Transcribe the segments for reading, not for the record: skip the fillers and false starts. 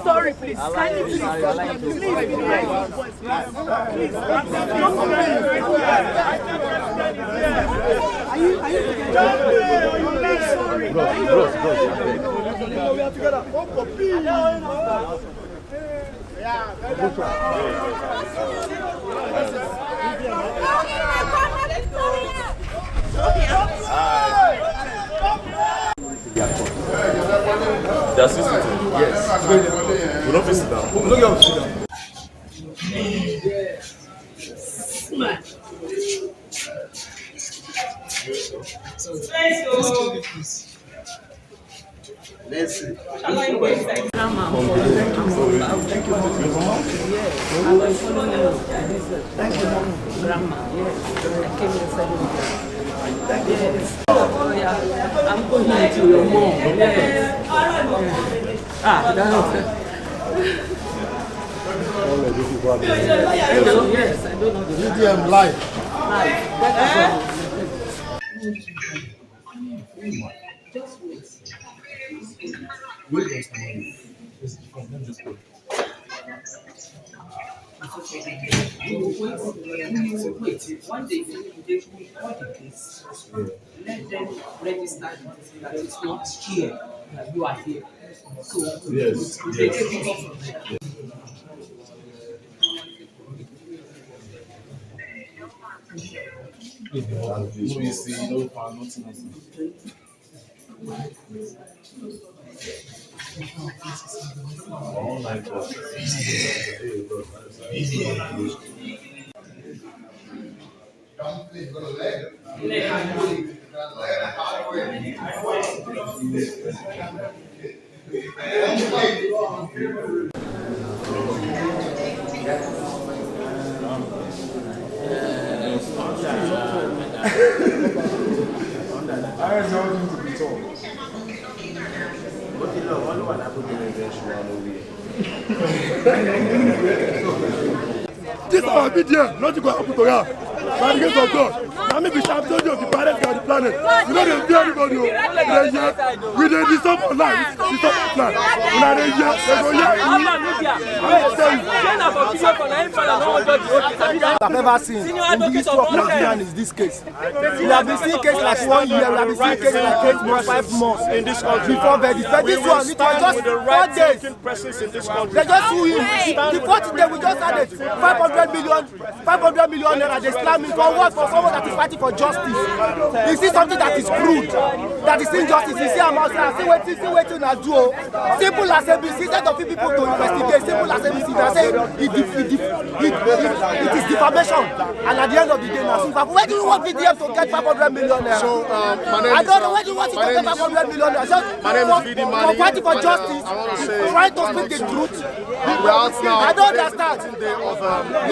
Sorry, please. Kindly, That's it. Yes. We don't sit down. Look at sit down. Let's see. I'm going to your mom. Yes, I don't know. VDM live. Just wait. Wait. One day they will call the case. Let them register that it's not here that you are here. So Yes. They take it off from there. No, you see, no, nothing. All night. I have nothing to be told. This is our video, not to go up to God. By the grace of God. I may be champion of the planet and the planet. You know they fear anybody. We did this up online. This up online. When I did here, they go here. I've never seen in the history of Nigeria is this case. We have been seeing cases like 1 year, we have been seeing cases like 8 months, 5 months in this country before verdict. But this one, it was just 4 days. They just sue him. The 4th day we just had 500 million naira. They slam him for what? For someone that is fighting for justice. You see something that is crude, that is injustice. You see I'm outside, still waiting at Joe. Simple as ABC, instead of people to investigate, simple as ABC, they say it is defamation. And at the end of the day, now, where do you want VDM to get 500 million naira? So, my name I don't know where do you want to get 500 million naira. Just for fighting for justice, trying to speak the truth. we're out now. I don't understand. We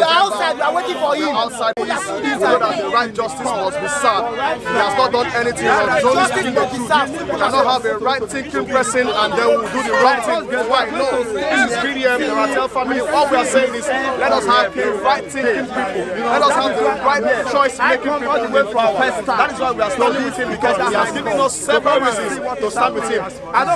are outside, we are waiting for him. Outside, so that the right justice must be served. He has not done anything wrong. Justice must be served. We cannot have a right-thinking person and then we'll do the wrong thing. Why? No, this is VDM, the Rattel family. All we are saying is, let us have the right-thinking people. Let us have the right choice-making people. That is why we are standing with him, because he has given us several reasons to stand with him.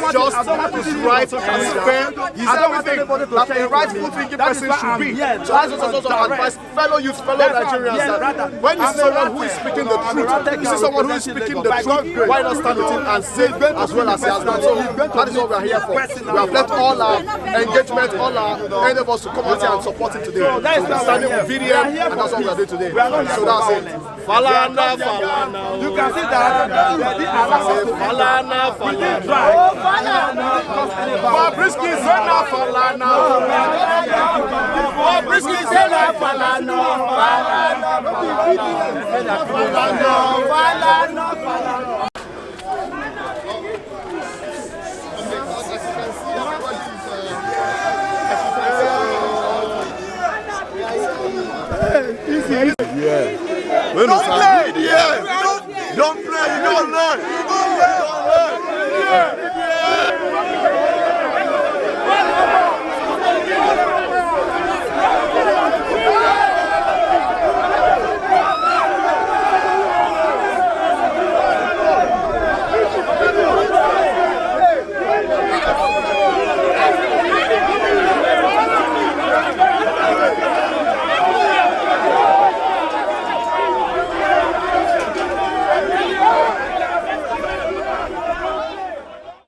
Just, is right, is fair, he's everything that a rightful thinking person should be. So that's what I also advise fellow youth, fellow Nigerians, that when you see someone who is speaking the truth, you see someone who is speaking the truth, why not stand with him and say as well as he has done? So that is what we are here for. We have left all our engagement, all our endeavors to come out here and support him today. So we are standing with VDM, and that's what we are doing today. So that's it. Falana, Falana. You can see that. Falana, Falana. Bobrisky Zena, Falana. Bobrisky Zena, Falana. Don't play, you don't learn.